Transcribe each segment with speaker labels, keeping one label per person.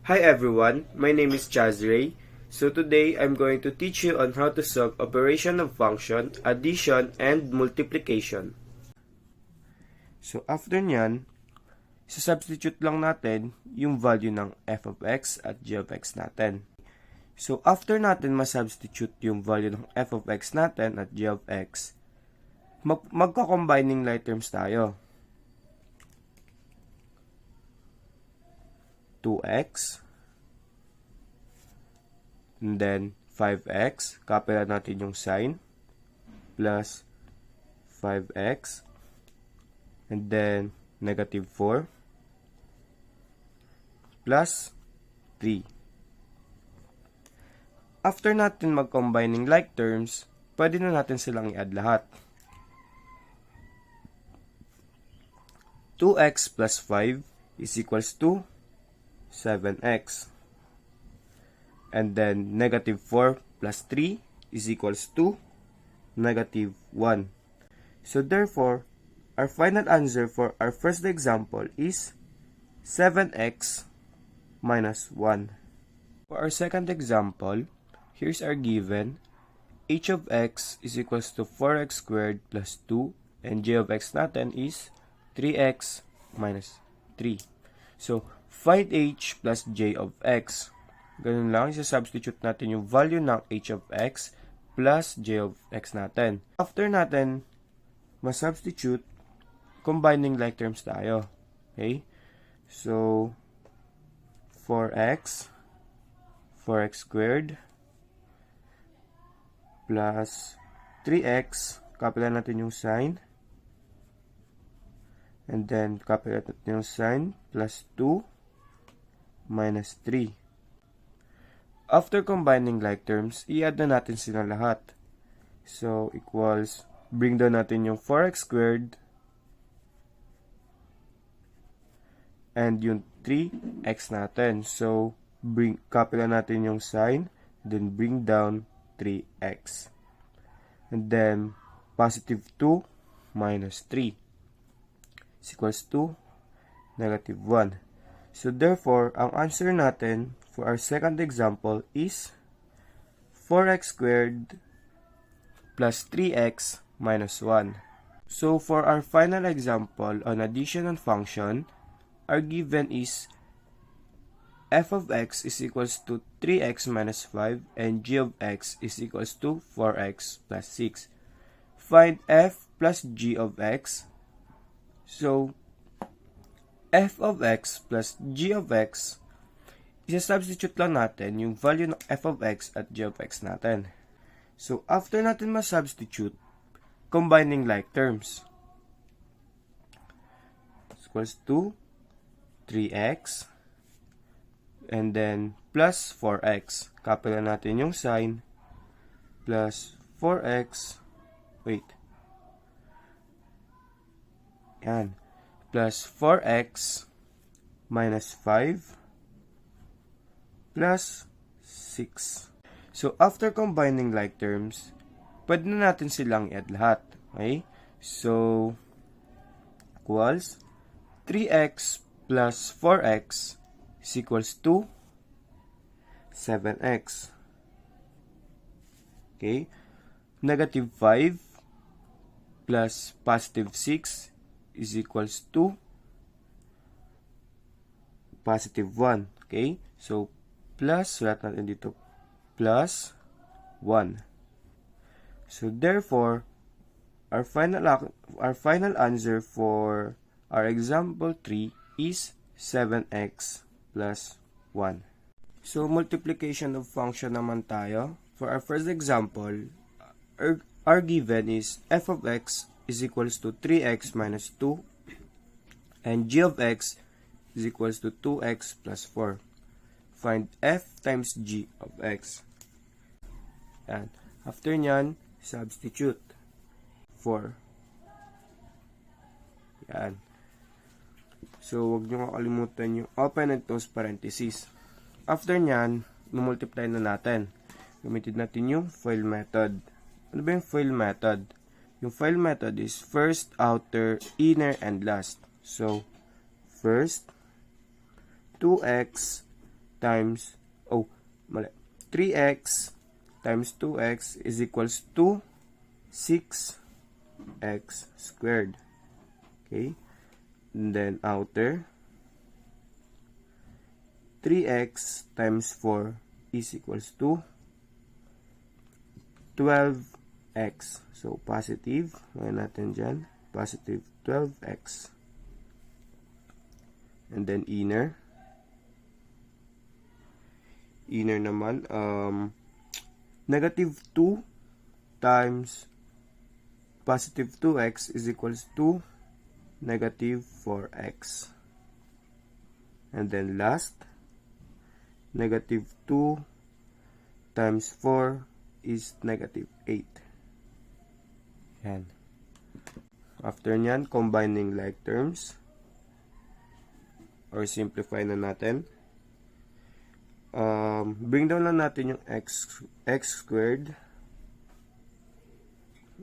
Speaker 1: Hi everyone, my name is Chazray. So today I'm going to teach you on how to solve operation of function, addition, and multiplication. So after nyan, substitute lang natin yung value ng f of x at g of x natin. So after natin ma-substitute yung value ng f of x natin at g of x, magko-combining like terms tayo. 2x and then 5x, copy lang natin yung sign, plus 5x and then negative 4 plus 3. After natin mag-combining like terms, pwede na natin silang i-add lahat. 2x plus 5 is equals to 7x. And then negative 4 plus 3 is equals to negative 1. So therefore, our final answer for our first example is 7x minus 1. For our second example, here's our given. H of x is equals to 4x squared plus 2 and g of x natin is 3x minus 3. So, find h plus j of x. Ganun lang, isa-substitute natin yung value ng h of x plus j of x natin. After natin ma-substitute, combining like terms tayo. Okay? So, 4x squared plus 3x, copy lang natin yung sign. And then, copy natin yung sign, plus 2 minus 3. After combining like terms, i-add na natin sila lahat. So, equals, bring down natin yung 4x squared and yung 3x natin. So, copy lang natin yung sign, then bring down 3x. And then, positive 2 minus 3 is equals to negative 1. So, therefore, ang answer natin for our second example is 4x squared plus 3x minus 1. So, for our final example on addition and function, our given is f of x is equals to 3x minus 5 and g of x is equals to 4x plus 6. Find f plus g of x. So, f of x plus g of x, isa-substitute lang natin yung value ng f of x at g of x natin. So, after natin ma-substitute, combining like terms, is equals to 3x and then plus 4x. Copy lang natin yung sign, plus 4x, yan, plus 4x minus 5 plus 6. So, after combining like terms, pwede na natin silang i-add lahat. Okay? So, equals 3x plus 4x is equals to 7x. Okay? Negative 5 plus positive 6 is equals to positive 1. Okay? So, plus, sulat natin dito, plus 1. So, therefore, our final answer for our example 3 is 7x plus 1. So, multiplication of function naman tayo. For our first example, our given is f of x is equals to 3x minus 2 and g of x is equals to 2x plus 4. Find f times g of x. And after nyan, substitute 4. Yan. So, huwag nyo kakalimutan yung open and close parenthesis. After nyan, multiply na natin. Gamitin natin yung FOIL method. Ano ba yung FOIL method? Yung FOIL method is first, outer, inner, and last. So, first, 2x times, 3x times 2x is equals to 6x squared. Okay? And then outer, 3x times 4 is equals to 12x. So, positive. Ngayon natin dyan. Positive 12x. And then inner. Inner naman, negative 2 times positive 2x is equals to negative 4x. And then last, negative 2 times 4 is negative 8. Yan. After nyan, combining like terms, or simplify na natin. Bring down lang natin yung x squared,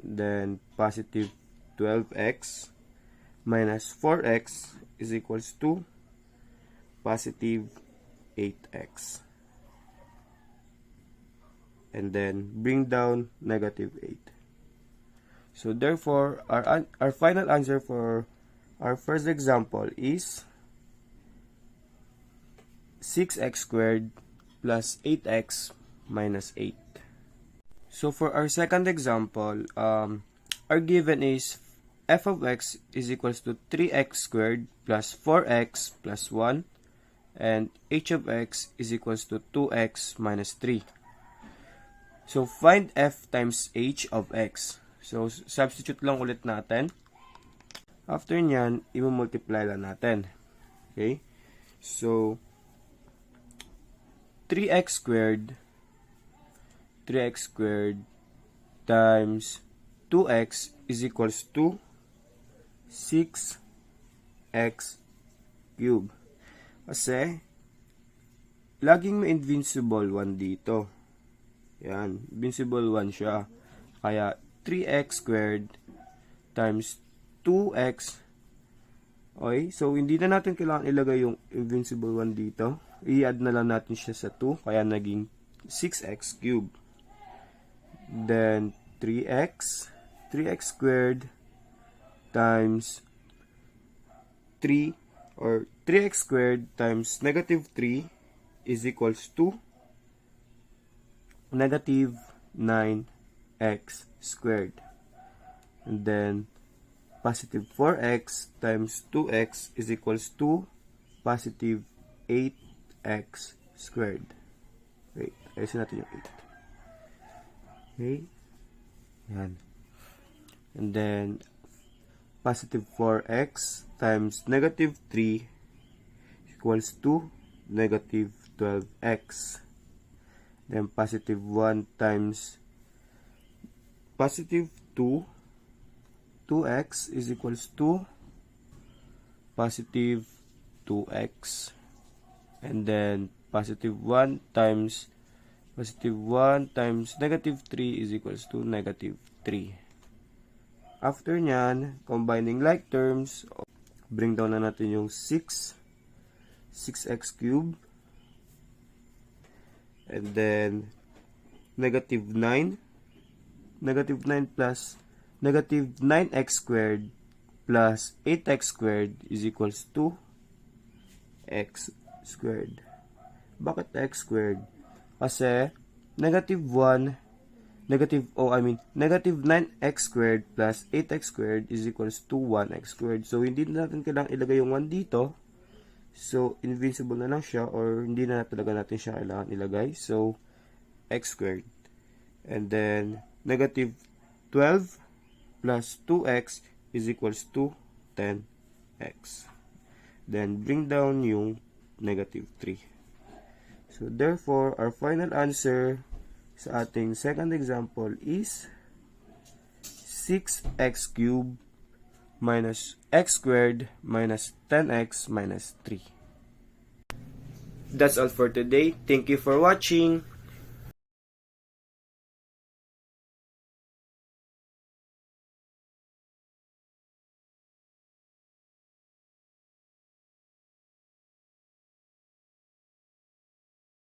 Speaker 1: then positive 12x minus 4x is equals to positive 8x, and then bring down negative 8. So therefore, our final answer for our first example is 6x squared plus 8x minus 8. So for our second example, our given is f of x is equals to 3x squared plus 4x plus 1, and h of x is equals to 2x minus 3. So find f times h of x. So substitute lang ulit natin. After nyan, i-multiply lang natin. Okay? So 3x squared times 2x is equals to 6x cube. Kasi, laging may invincible 1 dito. Yan, invincible 1 siya. Kaya, 3x squared times 2x. Okay, so hindi na natin kailangan ilagay yung invincible 1 dito. I-add na lang natin siya sa 2, kaya naging 6x cube. Then 3x squared times 3, or 3x squared times negative 3 is equals to negative 9x squared. And then positive 4x times 2x is equals to positive 8x squared. Wait, ayusin natin yung 8. Okay? Yan. And then, positive 4x times negative 3 equals to negative 12x. Then, positive 1 times positive 2x is equals to positive 2x. And then, positive 1 times negative 3 is equals to negative 3. After nyan, combining like terms, bring down na natin yung 6x cube, and then negative 9 plus negative 9x squared plus 8x squared is equals to x squared. Bakit x squared? Kasi negative 9x squared plus 8x squared is equals to 1x squared. So, hindi na natin kailangan ilagay yung 1 dito. So, invincible na lang siya, or hindi na talaga natin siya kailangan ilagay. So, x squared. And then, negative 12 plus 2x is equals to 10x. Then, bring down yung negative 3. So, therefore, our final answer sa ating second example is 6x cubed minus x squared minus 10x minus 3. That's all for today. Thank you for watching.